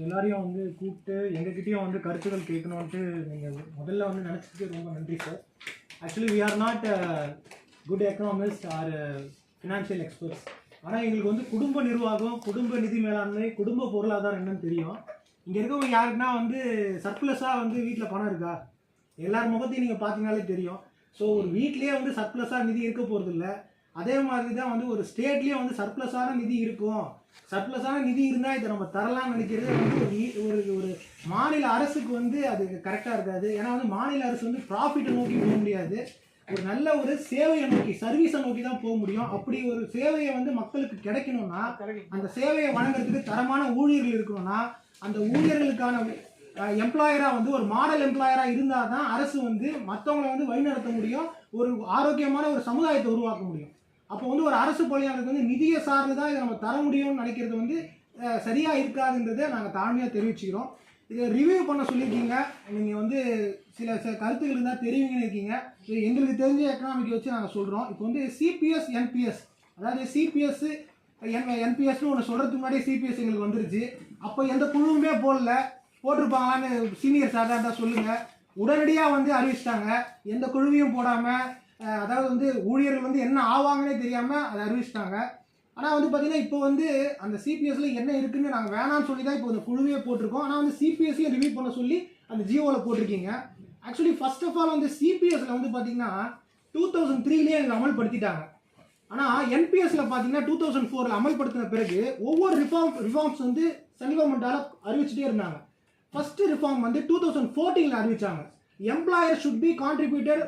எல்லாரையும் வந்து கூப்பிட்டு எங்ககிட்டயும் வந்து கருத்துக்கள் கேட்கணுன்ட்டு நீங்கள் முதல்ல வந்து நினச்சிட்டு ரொம்ப நன்றி sir. Actually we are not good economist or financial experts. ஆனால் எங்களுக்கு வந்து குடும்ப நிர்வாகம், குடும்ப நிதி மேலாண்மை, குடும்ப பொருளாதாரம் என்னன்னு தெரியும். இங்கே இருக்கவங்க யாருக்குன்னா வந்து சர்ப்ளஸாக வந்து வீட்டில் பணம் இருக்கா? எல்லார் முகத்தையும் நீங்கள் பார்த்தீங்கனாலே தெரியும். ஸோ ஒரு வீட்லேயே வந்து சர்ப்ளஸாக நிதி இருக்க போகிறதில்ல. அதே மாதிரி தான் வந்து ஒரு ஸ்டேட்லேயே வந்து சர்ப்ளஸான நிதி இருக்கும். சர்ப்ளஸான நிதி இருந்தால் இதை நம்ம தரலாம்னு நினைக்கிறது வந்து ஒரு ஒரு மாநில அரசுக்கு வந்து அது கரெக்டாக இருக்காது. ஏன்னா வந்து மாநில அரசு வந்து ப்ராஃபிட்டை நோக்கி போக முடியாது, ஒரு நல்ல ஒரு சேவையை நோக்கி, சர்வீஸை நோக்கி தான் போக முடியும். அப்படி ஒரு சேவையை வந்து மக்களுக்கு கிடைக்கணும்னா, அந்த சேவையை வழங்குறதுக்கு தரமான ஊழியர்கள் இருக்கணும்னா, அந்த ஊழியர்களுக்கான எம்ப்ளாயராக வந்து ஒரு மாடல் எம்ப்ளாயராக இருந்தால் தான் அரசு வந்து மற்றவங்களை வந்து வழிநடத்த முடியும், ஒரு ஆரோக்கியமான ஒரு சமுதாயத்தை உருவாக்க முடியும். அப்போ வந்து ஒரு அரசு பணியாளருக்கு வந்து நிதியை சார்ந்து தான் இதை நம்ம தர முடியும்னு நினைக்கிறது வந்து சரியாக இருக்காதுன்றதை நாங்கள் தாழ்மையாக தெரிவிச்சுக்கிறோம். இதை ரிவ்யூ பண்ண சொல்லியிருக்கீங்க. நீங்கள் வந்து சில கருத்துக்கள் இருந்தால் தெரிவிங்கன்னு இருக்கீங்க. எங்களுக்கு தெரிஞ்ச எக்கனாமிக் வச்சு நாங்கள் சொல்கிறோம். இப்போ வந்து சிபிஎஸ் என்பிஎஸ், அதாவது சிபிஎஸ் என்பிஎஸ்னு ஒன்று சொல்கிறதுக்கு முன்னாடியே சிபிஎஸ் எங்களுக்கு வந்துருச்சு. அப்போ எந்த குழுவுமே போட்டிருப்பாங்களான்னு சீனியர் சார்தான் இருந்தால் சொல்லுங்கள். உடனடியாக வந்து அறிவிச்சிட்டாங்க, எந்த குழுவையும் போடாமல். அதாவது வந்து ஊழியர்கள் வந்து என்ன ஆவாங்கன்னே தெரியாமல் அதை அறிவிச்சிட்டாங்க. ஆனால் வந்து பார்த்தீங்கன்னா இப்போ வந்து அந்த சிபிஎஸ்ல என்ன இருக்குன்னு நாங்கள் வேணான்னு சொல்லி தான் இப்போ இந்த குழுவே போட்டிருக்கோம். ஆனால் வந்து சிபிஎஸ்சியை ரிவ்யூ பண்ண சொல்லி அந்த ஜியோவில் போட்டிருக்கீங்க. ஆக்சுவலி ஃபர்ஸ்ட் ஆஃப் ஆல் வந்து சிபிஎஸ்ல வந்து பார்த்தீங்கன்னா 2003 எங்களை அமல்படுத்திட்டாங்க. ஆனால் என்பிஎஸ்ல பார்த்தீங்கன்னா 2004 அமல்படுத்தின பிறகு ஒவ்வொரு ரிஃபார்ம்ஸ் வந்து சென்ட்ரல் கவர்மெண்டால் அறிவிச்சுட்டே இருந்தாங்க. ஃபர்ஸ்ட் ரிஃபார்ம் வந்து 2014 அறிவிச்சாங்க. Employer should be contributed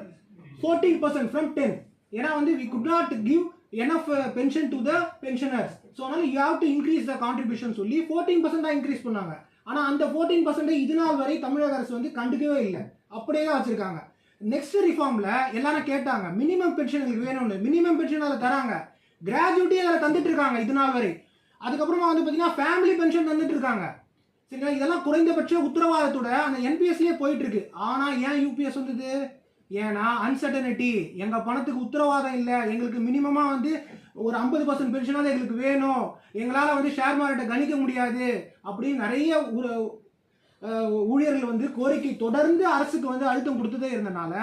14% from 10. ஏன்னா வந்து we could not give enough pension to the pensioners. So அதனால you have to increase the contribution சொல்லி 14% இன்க்ரீஸ் பண்ணாங்க. ஆனால் அந்த 14% இது நாள் வரை தமிழக அரசு வந்து கண்டுக்கவே இல்லை, அப்படியே தான் வச்சிருக்காங்க. நெக்ஸ்ட் ரிஃபார்மில் எல்லாரும் கேட்டாங்க மினிமம் பென்ஷன் எங்களுக்கு வேணும்னு. மினிமம் பென்ஷன் அதில் தராங்க, கிராஜுவிட்டி அதில் தந்துட்டு இருக்காங்க இது நாள் வரை. அதுக்கப்புறமா வந்து பார்த்தீங்கன்னா ஃபேமிலி பென்ஷன் தந்துட்டு இருக்காங்க. சரிங்களா? இதெல்லாம் குறைந்தபட்ச உத்தரவாதத்தோட அந்த என்பிஎஸ்லேயே போயிட்டு இருக்கு. ஆனால் ஏன் யூபிஎஸ் வந்தது? ஏன்னா அன்சர்டனிட்டி, எங்கள் பணத்துக்கு உத்தரவாதம் இல்லை, எங்களுக்கு மினிமமாக வந்து ஒரு 50% பென்ஷனாவது எங்களுக்கு வேணும், எங்களால் வந்து ஷேர் மார்க்கெட்டை கணிக்க முடியாது அப்படின்னு நிறைய ஊழியர்கள் வந்து கோரிக்கை தொடர்ந்து அரசுக்கு வந்து அழுத்தம் கொடுத்துட்டே இருந்தனால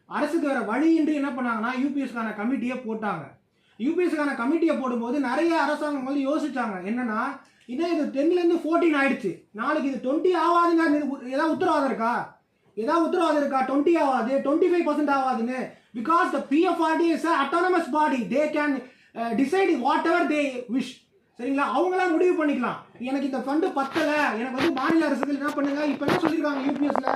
அரசுக்கு வேற வழியின்றி என்ன பண்ணாங்கன்னா யூபிஎஸ்க்கான கமிட்டியை போட்டாங்க. யூபிஎஸ்க்கான கமிட்டியை போடும்போது நிறைய அரசாங்கம் வந்து யோசிச்சாங்க என்னன்னா, இதே இது 10லேருந்து 14 ஆயிடுச்சு, நாளைக்கு இது 20 ஆகாதுங்க, ஏதாவது உத்தரவாதம் இருக்கா? 20 ஆகாது, 25% ஆகாதுன்னு. Because the PFRD is autonomous body, they can decide whatever they wish. சரிங்களா? அவங்களாம் முடிவு பண்ணிக்கலாம். எனக்கு இந்த ஃபண்டு பத்தலை, எனக்கு வந்து மாநில அரசுகள் என்ன பண்ணுங்க, இப்போ என்ன சொல்லியிருக்காங்க யூபிஎஸ்ல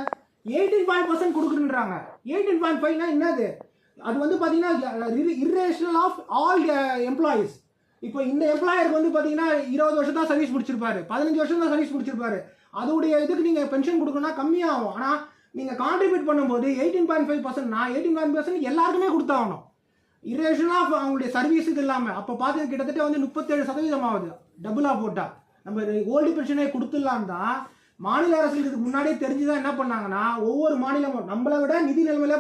18% கொடுக்குறேன்றாங்க. 18.5னா என்னது? அது வந்து பார்த்தீங்கன்னா இர்ரேஷனல் ஆஃப் ஆல் எம்ப்ளாயீஸ். இப்போ இந்த எம்ப்ளாயருக்கு வந்து பார்த்தீங்கன்னா 20 வருஷம் தான் சர்வீஸ் முடிச்சிருப்பாரு, 15 வருஷம் தான் சர்வீஸ் முடிச்சிருப்பாரு. அதோடைய இதுக்கு நீங்கள் பென்ஷன் கொடுக்கணும்னா கம்மியாகும். ஆனால் நீங்கள் கான்ட்ரிபியூட் பண்ணும்போது 18.5%னா 18% எல்லாருக்குமே கொடுத்தாகணும், இரேஷன் ஆஃப் அவங்களுடைய சர்வீஸுக்கு இல்லாமல். அப்போ பார்த்து கிட்டத்தட்ட வந்து 37% ஆகுது. டபுளாக போட்டால் நம்ம ஓல்டு பென்ஷனே கொடுத்துடலாம் தான். மாநில அரசுக்கு முன்னாடியே தெரிஞ்சுதான் என்ன பண்ணாங்கன்னா, ஒவ்வொரு மாநிலமும் நம்மளை விட நிதி நிலைமையில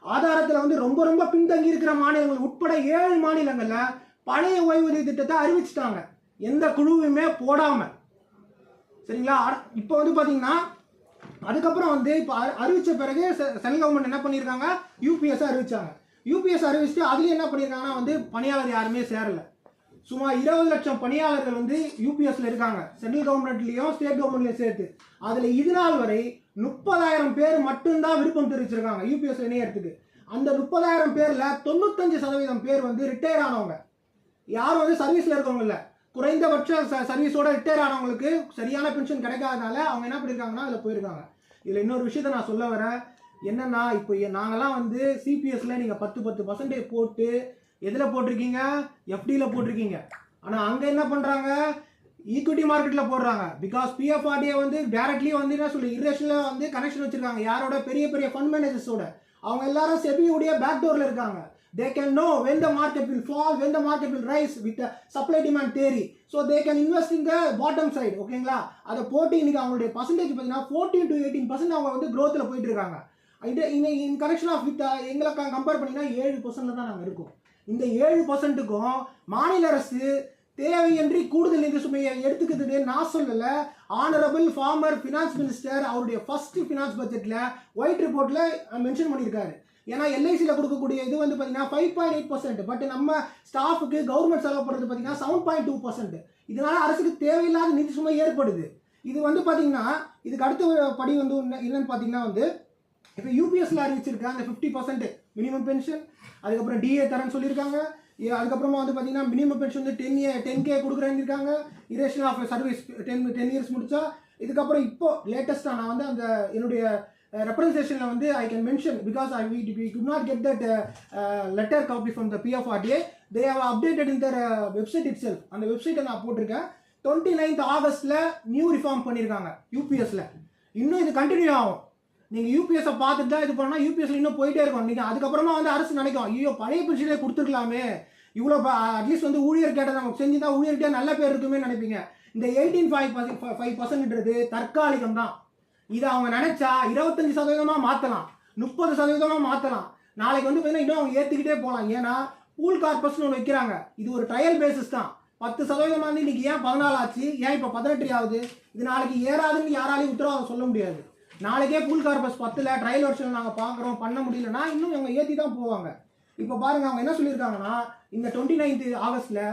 ஆதாரத்தில் வந்து ரொம்ப ரொம்ப பின்தங்கி இருக்கிற மாநிலங்கள் உட்பட 7 மாநிலங்களில் பழைய ஓய்வூதிய திட்டத்தை அறிவிச்சிட்டாங்க, எந்த குழுவுமே போடாமல். சரிங்களா? இப்போ வந்து பார்த்தீங்கன்னா அதுக்கப்புறம் வந்து இப்போ அறிவித்த பிறகு சென்ட்ரல் கவர்மெண்ட் என்ன பண்ணியிருக்காங்க, யூபிஎஸ் அறிவிச்சாங்க. யூபிஎஸ் அறிவிச்சுட்டு அதுலேயும் என்ன பண்ணியிருக்காங்கன்னா வந்து பணியாளர் யாருமே சேரலை. சுமார் 20 லட்சம் பணியாளர்கள் வந்து யூபிஎஸ்ல இருக்காங்க, சென்ட்ரல் கவர்மெண்ட்லேயும் ஸ்டேட் கவர்மெண்ட்லையும் சேர்த்து. அதில் இது நாள் வரை 30,000 பேர் மட்டும்தான் விருப்பம் தெரிவிச்சிருக்காங்க யூபிஎஸ் இணையறதுக்கு. அந்த 30,000 பேரில் 95% பேர் வந்து ரிட்டையர் ஆனவங்க, யாரும் வந்து சர்வீஸில் இருக்கவங்க இல்லை. குறைந்தபட்ச சர்வீஸோட ரிட்டையர் ஆனவங்களுக்கு சரியான பென்ஷன் கிடைக்காதனால அவங்க என்ன பண்ணியிருக்காங்கன்னா அதில் போயிருக்காங்க. இதில் இன்னொரு விஷயத்த நான் சொல்ல வரேன் என்னன்னா, இப்போ நாங்கள்லாம் வந்து சிபிஎஸ்ல நீங்கள் 10% போட்டு எதில் போட்டிருக்கீங்க, எஃப்டியில் போட்டிருக்கீங்க. ஆனால் அங்கே என்ன பண்ணுறாங்க, ஈக்விட்டி மார்க்கெட்டில் போடுறாங்க. பிகாஸ் பிஎஃப்ஆர்டியை வந்து டைரக்ட்லி வந்து என்ன சொல்லி இரேஷனில் வந்து கனெக்ஷன் வச்சுருக்காங்க யாரோட, பெரிய பெரிய ஃபண்ட் மேனேஜர்ஸோட. அவங்க எல்லாரும் செபியுடைய பேக்டோரில் இருக்காங்க. They can know when the market will fall, when the market will rise with the supply demand theory. So they can invest in the bottom side. ஓகேங்களா? அதை போட்டு இன்னைக்கு அவங்களுடைய பர்சன்டேஜ் பார்த்தீங்கன்னா 14 to 18% அவங்க வந்து க்ரோத்தில் போயிட்டு இருக்காங்க. இன் கனெக்ஷன் ஆஃப் வித் எங்களை கம்பேர் பண்ணிங்கன்னா 7% தான் நாங்கள் இருக்கோம். இந்த 7%க்கும் மாநில அரசு தேவையின்றி கூடுதல் நிதி சுமையை எடுத்துக்கிட்டு நான் சொல்லல. ஆனரபிள் ஃபார்மர் ஃபினான்ஸ் மினிஸ்டர் அவருடைய ஃபர்ஸ்ட் ஃபினான்ஸ் பட்ஜெட்டில் ஒயிட் ரிப்போர்ட்டில் மென்ஷன் பண்ணியிருக்காரு. ஏன்னா எல்ஐசியில் கொடுக்கக்கூடிய இது வந்து பார்த்தீங்கன்னா 5.8%, பட் நம்ம ஸ்டாஃபுக்கு கவர்மெண்ட் செலவு பண்ணுறது பார்த்தீங்கன்னா 7.2%. இதனால அரசுக்கு தேவையில்லாத நிதி சுமை ஏற்படுது. இது வந்து பார்த்தீங்கன்னா இதுக்கு அடுத்த படி வந்து என்னன்னு பார்த்தீங்கன்னா வந்து இப்போ யூபிஎஸ்ல அறிவிச்சிருக்காங்க அந்த 50% மினிமம் பென்ஷன், அதுக்கப்புறம் டிஏ தரேன்னு சொல்லியிருக்காங்க. அதுக்கப்புறமா வந்து பார்த்தீங்கன்னா மினிமம் பென்ஷன் வந்து 10K கொடுக்குறேன்னு இருக்காங்க. இரேஷன் ஆஃப் சர்வீஸ் 10 இயர்ஸ் முடிச்சா. இதுக்கப்புறம் இப்போ லேட்டஸ்ட்டாக நான் வந்து அந்த என்னுடைய representation வந்து I can mention because we could not get that letter copy from the PFRDA. They have updated in their website itself. அந்த வெப்சைட்டை நான் போட்டிருக்கேன். 29th ஆகஸ்ட்ல நியூ ரிஃபார்ம் பண்ணியிருக்காங்க யூபிஎஸ்ல. இன்னும் இது கண்டினியூ ஆகும். நீங்கள் யூபிஎஸ்ஸை பார்த்துட்டு தான் இது பண்ணால் யூபிஎஸ்ல இன்னும் போயிட்டே இருக்கும். நீங்கள் அதுக்கப்புறமா வந்து அரசு நினைக்கும், ஐயோ பழைய பென்ஷனே கொடுத்துருக்கலாமே, இவ்வளோ அட்லீஸ்ட் வந்து ஊழியர் கேட்ட நமக்கு செஞ்சு தான் ஊழியர்கிட்ட நல்ல பேர் இருக்குமே நினைப்பீங்க. இந்த 18.5% தற்காலிகம் தான். இதை அவங்க நினைச்சா 25% மாற்றலாம், 30% மாற்றலாம். நாளைக்கு வந்து பார்த்தீங்கன்னா இன்னும் அவங்க ஏற்றுக்கிட்டே போகலாம். ஏன்னா பூல் கார்பஸ்னு ஒன்று வைக்கிறாங்க. இது ஒரு ட்ரையல் பேசிஸ் தான். 10% வந்து இன்னைக்கு ஏன் 14 ஆச்சு, ஏன் இப்போ 18 ஆகுது, இது நாளைக்கு ஏறாதுன்னு யாராலையும் உத்தரவாதம் சொல்ல முடியாது. நாளைக்கே பூல் கார்பஸ் 10ல் ட்ரையல் வருஷன் நாங்கள் பார்க்குறோம் பண்ண முடியலன்னா இன்னும் அவங்க ஏற்றி தான் போவாங்க. இப்போ பாருங்கள் அவங்க என்ன சொல்லியிருக்காங்கன்னா இந்த 29th ஆகஸ்ட்டில்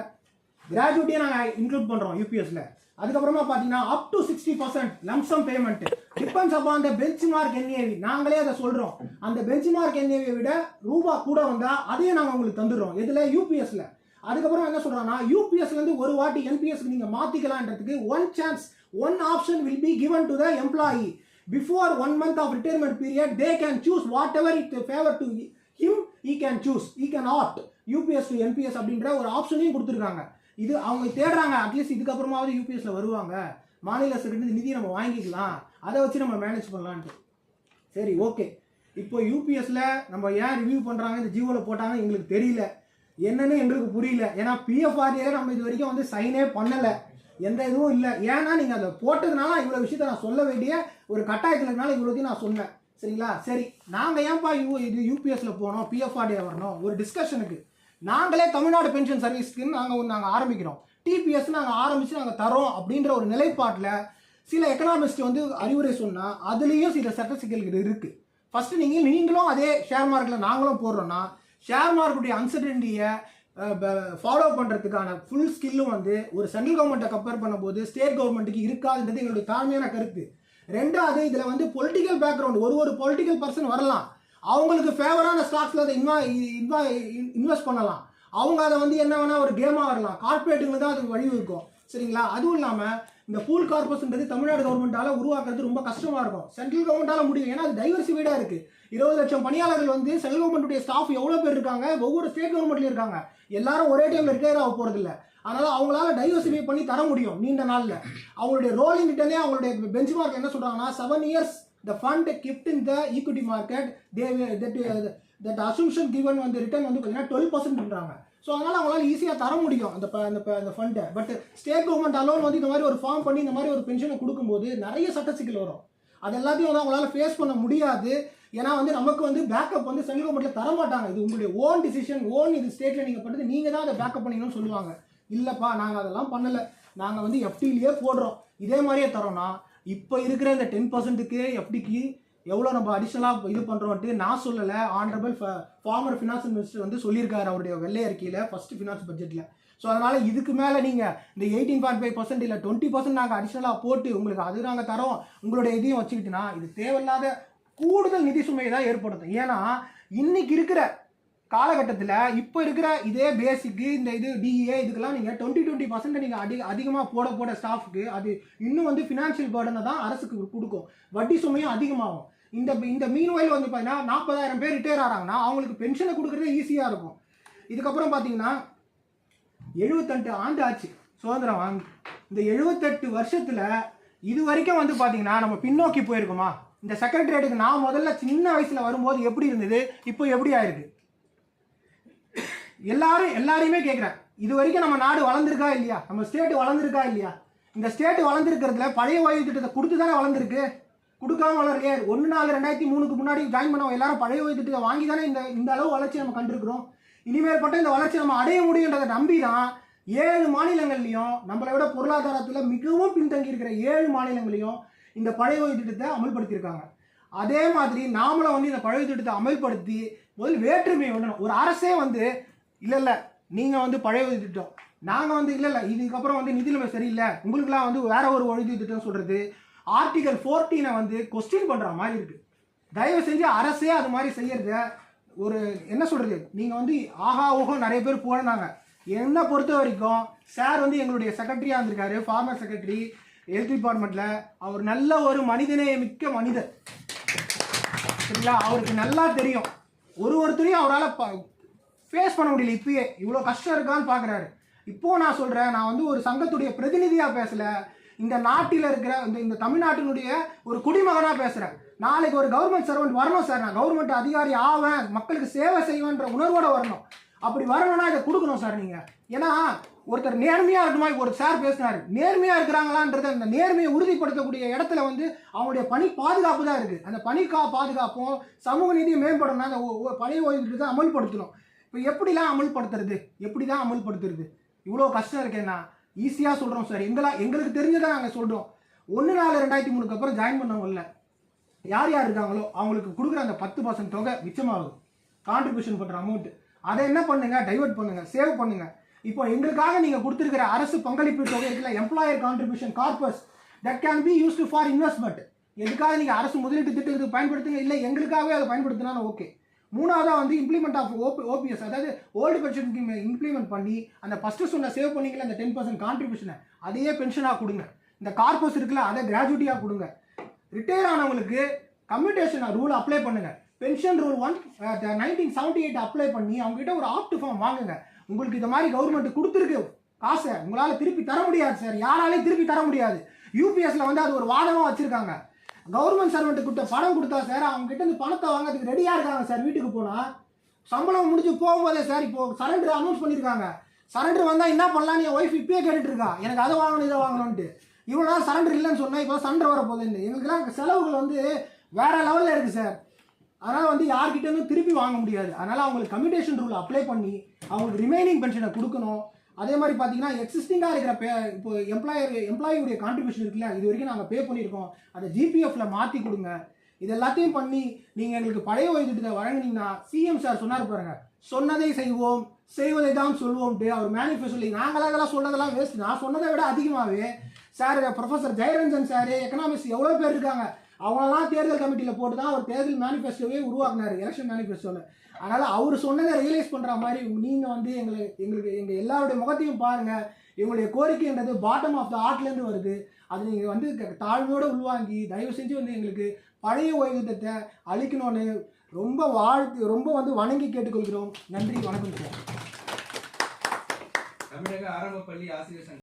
கிராஜுவேட்டியை நாங்கள் இன்க்ளூட் பண்ணுறோம் யூபிஎஸ்ல. அதுக்கப்புறமா பார்த்தீங்கன்னா up to 60% lump sum payment depends upon the bench mark NAV. நாங்களே அதை சொல்கிறோம். அந்த பெஞ்ச் மார்க் என்ஏவியை விட ரூபா கூட வந்தால் அதையும் நாங்கள் உங்களுக்கு தந்துடுறோம். இதில் யூபிஎஸ்ல. அதுக்கப்புறம் என்ன சொல்கிறாங்கன்னா யூபிஎஸ்லேருந்து ஒரு வாட்டி என்பிஎஸ்க்கு நீங்கள் மாற்றிக்கலான்றதுக்கு one chance, one option will be given to the employee. Before 1 month of retirement period, they can choose whatever it favor to him. He can choose. He can opt UPS to NPS அப்படின்ற ஒரு ஆப்ஷனையும் கொடுத்துருக்காங்க. இது அவங்க தேடுறாங்க. At least இதுக்கப்புறமாவது யூபிஎஸ்ல வருவாங்க, மாநில அரசுகிட்ட நிதி நம்ம வாங்கிக்கலாம், அதை வச்சு நம்ம மேனேஜ் பண்ணலான்ட்டு. சரி ஓகே. இப்போ யூபிஎஸ்ல நம்ம ஏன் ரிவ்யூ பண்ணுறாங்க, இந்த ஜியோவில் போட்டாங்க எங்களுக்கு தெரியல, என்னன்னு எங்களுக்கு புரியல. ஏன்னா பிஎஃப்ஆர்டிஏ நம்ம இது வரைக்கும் வந்து சைனே பண்ணலை, எந்த இதுவும் இல்லை. ஏன்னா நீங்கள் அதை போட்டதுனால இவ்வளோ விஷயத்த நான் சொல்ல வேண்டிய ஒரு கட்டாயத்தில் இருக்கனால இவ்வளோத்தையும் நான் சொன்னேன். சரிங்களா? சரி, நாங்கள் ஏன்ப்பா இது யூபிஎஸ்ல போனோம், பிஎஃப்ஆர்டிஏ வரணும் ஒரு டிஸ்கஷனுக்கு. நாங்களே தமிழ்நாடு பென்ஷன் சர்வீஸ்க்குன்னு நாங்கள் ஆரம்பிக்கிறோம், டிபிஎஸ் நாங்கள் ஆரம்பித்து நாங்கள் தரோம் அப்படின்ற ஒரு நிலைப்பாட்டில் சில எக்கனாமிஸ்ட் வந்து அறிவுரை சொன்னால் அதுலேயும் சில சட்ட சிக்கல்கள் இருக்குது. ஃபஸ்ட்டு நீங்களும் அதே ஷேர் மார்க்கெட்டில் நாங்களும் போடுறோன்னா ஷேர் மார்க்கெட்டுடைய அன்சர்டனிட்டியை ஃபாலோ பண்ணுறதுக்கான ஃபுல் ஸ்கில்லும் வந்து ஒரு சென்ட்ரல் கவர்மெண்ட்டை கம்பேர் பண்ணும்போது ஸ்டேட் கவர்மெண்ட்டுக்கு இருக்காதுன்றது எங்களுடைய தாழ்மையான கருத்து. ரெண்டாவது, இதில் வந்து பொலிட்டிக்கல் பேக்ரவுண்ட், ஒரு பொலிட்டிக்கல் பர்சன் வரலாம், அவங்களுக்கு ஃபேவரான ஸ்டாக்ஸில் அதை இன்வெஸ்ட் பண்ணலாம், அவங்க அதை வந்து என்ன வேணால் ஒரு கேமாக வரலாம், கார்பரேட்டுங்களுக்கு தான் அதுக்கு வழி இருக்கும். சரிங்களா? அதுவும் இல்லாமல் இந்த பூல் கார்பஸ்ன்றது தமிழ்நாடு கவர்மெண்ட்டால் உருவாக்குறது ரொம்ப கஷ்டமாக இருக்கும், சென்ட்ரல் கவர்மெண்ட்டால் முடியும். ஏன்னா அது டைவர்சிஃபைடாக இருக்குது. 20 லட்சம் பணியாளர்கள் வந்து சென்ட்ரல் கவர்மெண்ட்டுடைய ஸ்டாஃப் எவ்வளோ பேர் இருக்காங்க, ஒவ்வொரு ஸ்டேட் கவர்மெண்ட்லையும் இருக்காங்க, எல்லாரும் ஒரே டைமில் ரிட்டையர் ஆக போகிறதில்ல. அதனால் அவங்களால டைவர்சிஃபை பண்ணி தர முடியும் நீண்ட நாளில். அவங்களுடைய ரோலிங் ரிட்டர்னே அவங்களுடைய பெஞ்ச் மார்க் என்ன சொல்கிறாங்கன்னா 7 years the fund kept in the equity market, that assumption given on the return வந்து பார்த்தீங்கன்னா 12%ன்றாங்க. ஸோ அதனால் அவங்களால ஈஸியாக தர முடியும் அந்த ஃபண்டை. பட் ஸ்டேட் கவர்மெண்ட் அலோன் வந்து இந்த மாதிரி ஒரு ஃபார்ம் பண்ணி இந்த மாதிரி ஒரு பென்ஷனை கொடுக்கும்போது நிறைய சட்ட சிக்கல் வரும். அது எல்லாத்தையும் வந்து அவங்களால ஃபேஸ் பண்ண முடியாது. ஏன்னா வந்து நமக்கு வந்து பேக்கப் வந்து சென்ட்ரல் கவர்மெண்ட்டில் தர மாட்டாங்க. இது உங்களுடைய ஓன் டிசிஷன், இது ஸ்டேட்டில் நீங்கள் பண்ணுறது, நீங்கள் தான் அதை பேக்கப் பண்ணிக்கணும்னு சொல்லுவாங்க. இல்லைப்பா நாங்கள் அதெல்லாம் பண்ணலை, நாங்கள் வந்து எஃப்டிலேயே போடுறோம், இதே மாதிரியே தரோம்னா இப்போ இருக்கிற இந்த 10%க்கு எஃப்டிக்கு எவ்வளோ நம்ம அடிஷ்னலாக இது பண்ணுறோன்ட்டு நான் சொல்லலை, ஆனரபிள் ஃபார்மர் ஃபினான்ஸ் மினிஸ்டர் வந்து சொல்லியிருக்காரு அவருடைய வெள்ளை அறிக்கையில் ஃபர்ஸ்ட் ஃபினான்ஸ் பட்ஜெட்டில். ஸோ அதனால் இதுக்கு மேலே நீங்கள் இந்த 18.5% இல்லை 20% நாங்கள் அடிஷ்னலாக போட்டு உங்களுக்கு அது நாங்கள் தரோம் உங்களுடைய இதையும் வச்சுக்கிட்டுனா இது தேவையில்லாத கூடுதல் நிதி சுமையை தான் ஏற்படுத்தும். ஏன்னா இன்னைக்கு இருக்கிற காலகட்டத்தில் இப்போ இருக்கிற இதே பேசிக்கு இந்த இது டிஏ இதுக்கெல்லாம் நீங்கள் 20% நீங்கள் அதிகமாக போட ஸ்டாஃபுக்கு அது இன்னும் வந்து ஃபினான்ஷியல் பேர்டனை தான் அரசுக்கு கொடுக்கும், வட்டி சுமையும் அதிகமாகும். இந்த மீன்வயல் வந்து பார்த்தீங்கன்னா 40,000 பேர் ரிட்டையர் ஆகிறாங்கன்னா அவங்களுக்கு பென்ஷனை கொடுக்குறதே ஈஸியாக இருக்கும். இதுக்கப்புறம் பார்த்தீங்கன்னா 78 ஆண்டு ஆச்சு சுதந்திரம் வாங்கி. இந்த 78 வருஷத்தில் இது வரைக்கும் வந்து பார்த்தீங்கன்னா நம்ம பின்னோக்கி போயிருக்கோமா? இந்த செக்ரட்டரியேட்டுக்கு நான் முதல்ல சின்ன வயசில் வரும்போது எப்படி இருந்தது, இப்போ எப்படி ஆயிருக்கு? எல்லாரையுமே கேட்குறேன், இது வரைக்கும் நம்ம நாடு வளர்ந்துருக்கா இல்லையா, நம்ம ஸ்டேட் வளர்ந்துருக்கா இல்லையா? இந்த ஸ்டேட் வளர்ந்துருக்கிறதுல பழைய ஓய்வு திட்டத்தை கொடுத்து தானே வளர்ந்துருக்கு, கொடுக்காம வளரலையே. 1/4/2003 முன்னாடி ஜாயின் பண்ணவங்க எல்லாரும் பழைய ஓய்வு திட்டத்தை வாங்கி தானே இந்த அளவு வளர்ச்சி நம்ம கண்டிருக்கிறோம். இனிமேல் பட்ட இந்த வளர்ச்சி நம்ம அடைய முடியுன்றதை நம்பி தான் 7 மாநிலங்கள்லையும் நம்மளை விட பொருளாதாரத்தில் மிகவும் பின்தங்கி இருக்கிற 7 மாநிலங்களையும் இந்த பழைய ஓய்வு திட்டத்தை அமல்படுத்தியிருக்காங்க. அதே மாதிரி நாமளும் வந்து இந்த பழைய திட்டத்தை அமல்படுத்தி முதல் வேற்றுமை வரணும். ஒரு அரசே வந்து இல்லை நீங்கள் வந்து பழைய ஓய்வு திட்டம், நாங்கள் வந்து இல்லை இதுக்கப்புறம் வந்து நிதி நிலைமை சரியில்லை, உங்களுக்குலாம் வந்து வேற ஒரு ஓய்வு திட்டம் சொல்கிறது ஆர்டிகல் 14 வந்து கொஸ்டின் பண்ணுற மாதிரி இருக்குது. தயவு செஞ்சு அரசே அது மாதிரி செய்யறத ஒரு என்ன சொல்கிறது, நீங்கள் வந்து ஆஹா ஓஹோ நிறைய பேர் போனாங்க. என்னை பொறுத்த வரைக்கும் சார் வந்து எங்களுடைய செக்ரட்டரியாக இருந்திருக்காரு, ஃபார்மர் செக்ரட்டரி ஹெல்த் டிபார்ட்மெண்ட்டில். அவர் நல்ல ஒரு மனிதநேய மிக்க மனிதர், சரிங்களா? அவருக்கு நல்லா தெரியும் ஒருத்தரையும் அவரால் ஃபேஸ் பண்ண முடியல. இப்பயே இவ்வளோ கஷ்டம் இருக்கான்னு பார்க்குறாரு. இப்போது நான் சொல்கிறேன், நான் வந்து ஒரு சங்கத்துடைய பிரதிநிதியாக பேசலை, இந்த நாட்டில் இருக்கிற இந்த தமிழ்நாட்டினுடைய ஒரு குடிமகனாக பேசுகிறேன். நாளைக்கு ஒரு கவர்மெண்ட் சர்வெண்ட் வரணும் சார், நான் கவர்மெண்ட் அதிகாரி ஆவேன், மக்களுக்கு சேவை செய்வேன்ற உணர்வோடு வரணும். அப்படி வரணும்னா இதை கொடுக்கணும் சார் நீங்கள். ஏன்னா ஒருத்தர் நேர்மையாக இருக்குமா, இப்போ ஒரு சார் பேசினார், நேர்மையாக இருக்கிறாங்களான்றத அந்த நேர்மையை உறுதிப்படுத்தக்கூடிய இடத்துல வந்து அவங்களுடைய பணி பாதுகாப்பு தான் இருக்குது. அந்த பணி பாதுகாப்பும் சமூக நீதியை மேம்படணும். அந்த பழைய ஓய்வு திட்டத்தை அமல்படுத்தணும். இப்போ எப்படிலாம் அமல்படுத்துறது, எப்படி தான் அமல்படுத்துறது? இவ்வளோ கஷ்டம் இருக்கேன்னா ஈஸியாக சொல்கிறோம் சார். எங்களுக்கு தெரிஞ்சதான் நாங்கள் சொல்கிறோம். 1/4/2003 அப்புறம் ஜாயின் பண்ணவங்கள யார் இருக்காங்களோ அவங்களுக்கு கொடுக்குற அந்த 10% தொகை மிச்சமாகும். கான்ட்ரிபியூஷன் பண்ணுற அமௌண்ட்டு அதை என்ன பண்ணுங்க, டைவர்ட் பண்ணுங்க, சேவ் பண்ணுங்க. இப்போ எங்களுக்காக நீங்கள் கொடுத்துருக்கிற அரசு பங்களிப்பு தொகை இருக்குல்ல, employer contribution corpus, that can be used for investment. எதுக்காக நீங்கள் அரசு முதலீட்டு திட்டத்துக்கு பயன்படுத்துங்க, இல்லை எங்களுக்காகவே அதை பயன்படுத்தினாலும் ஓகே. மூணாவதாக வந்து இம்ப்ளிமெண்ட் ஆஃப் ஓபிஎஸ், அதாவது ஓல்டு பென்ஷன் இம்ப்ளிமெண்ட் பண்ணி அந்த ஃபஸ்ட்டு சொன்ன சேவ் பண்ணிக்கல அந்த 10% கான்ட்ரிபியூஷனை அதையே பென்ஷனாக கொடுங்க. இந்த கார்பஸ் இருக்குல்ல அதை கிராஜுவிட்டியாக கொடுங்க. ரிட்டையர் ஆனவங்களுக்கு கம்யூட்டேஷன் ரூல் அப்ளை பண்ணுங்க. பென்ஷன் ரூல் 1978 அப்ளை பண்ணி அவங்ககிட்ட ஒரு ஆப்ட் ஃபார்ம் வாங்குங்க. உங்களுக்கு இந்த மாதிரி கவர்மெண்ட் கொடுத்துருக்கு காசை உங்களால் திருப்பி தர முடியாது சார், யாராலையும் திருப்பி தர முடியாது. யூபிஎஸ்ல வந்து அது ஒரு வாதமாக வச்சுருக்காங்க. கவர்மெண்ட் சர்வெண்ட் கிட்ட பணம் கொடுத்தா சார் அவங்க கிட்ட இந்த பணத்தை வாங்கிறதுக்கு ரெடியாக இருக்காங்க சார். வீட்டுக்கு போனால் சம்பளம் முடிஞ்சு போகும்போதே சார் இப்போ சரண்டர் அனௌன்ஸ் பண்ணியிருக்காங்க. சரண்டர் வந்தால் என்ன பண்ணலாம், என் ஒய்ஃப் இப்பயே கேட்டுட்டு இருக்கா, எனக்கு அதை வாங்கணும் இதை வாங்கணும்ட்டு. இவ்வளோ நாள் சரண்டர் இல்லைன்னு சொன்னால் இப்போ சரண்டர் வர போகுதுன்னு எங்களுக்குலாம் செலவுகள் வந்து வேற லெவலில் இருக்குது சார். அதனால் வந்து யார்கிட்டேருந்து திருப்பி வாங்க முடியாது. அதனால் அவங்களுக்கு கம்யூட்டேஷன் ரூல் அப்ளை பண்ணி அவங்களுக்கு ரிமைனிங் பென்ஷனை கொடுக்கணும். அதே மாதிரி பார்த்தீங்கன்னா எக்ஸிஸ்டிங்காக இருக்கிற இப்போ எம்ப்ளாயியுடைய கான்ட்ரிபியூஷன் இருக்குல்ல, இது வரைக்கும் நாங்கள் பே பண்ணியிருக்கோம், அதை ஜிபிஎஃப்ல மாற்றி கொடுங்க. இது எல்லாத்தையும் பண்ணி நீங்கள் எங்களுக்கு பழைய ஓய்வு திட்டத்தை வழங்கினீங்கன்னா சிஎம் சார் சொன்னார் பாருங்க, சொன்னதை செய்வோம் செய்வதை தான் சொல்வோம்ட்டு அவர் மேனிஃபெஸ்டோ. நாங்களாம் இதெல்லாம் சொன்னதெல்லாம் வேஸ்ட். நான் சொன்னதை விட அதிகமாகவே sir professor Jayaranjan sir economics எவ்வளோ பேர் இருக்காங்க, அவங்களெல்லாம் தேர்தல் கமிட்டியில் போட்டு தான் அவர் தேர்தல் மேனிஃபெஸ்டோவே உருவாக்குனார், எலெக்ஷன் மேனிஃபெஸ்டோவில். அதனால் அவர் சொன்னதை ரியலைஸ் பண்ணுற மாதிரி நீங்கள் வந்து எங்கள் எல்லாருடைய முகத்தையும் பாருங்கள். எங்களுடைய கோரிக்கைன்றது பாட்டம் ஆஃப் த ஹார்ட்லேருந்து வருது. அது நீங்கள் வந்து தாழ்மையோடு உள்வாங்கி தயவு செஞ்சு வந்து எங்களுக்கு பழைய ஓய்வு திட்டத்தை அளிக்கணும்னு ரொம்ப வந்து வணங்கி கேட்டுக்கொள்கிறோம். நன்றி, வணக்கம் சார். தமிழக ஆரம்ப பள்ளி ஆசிரியர்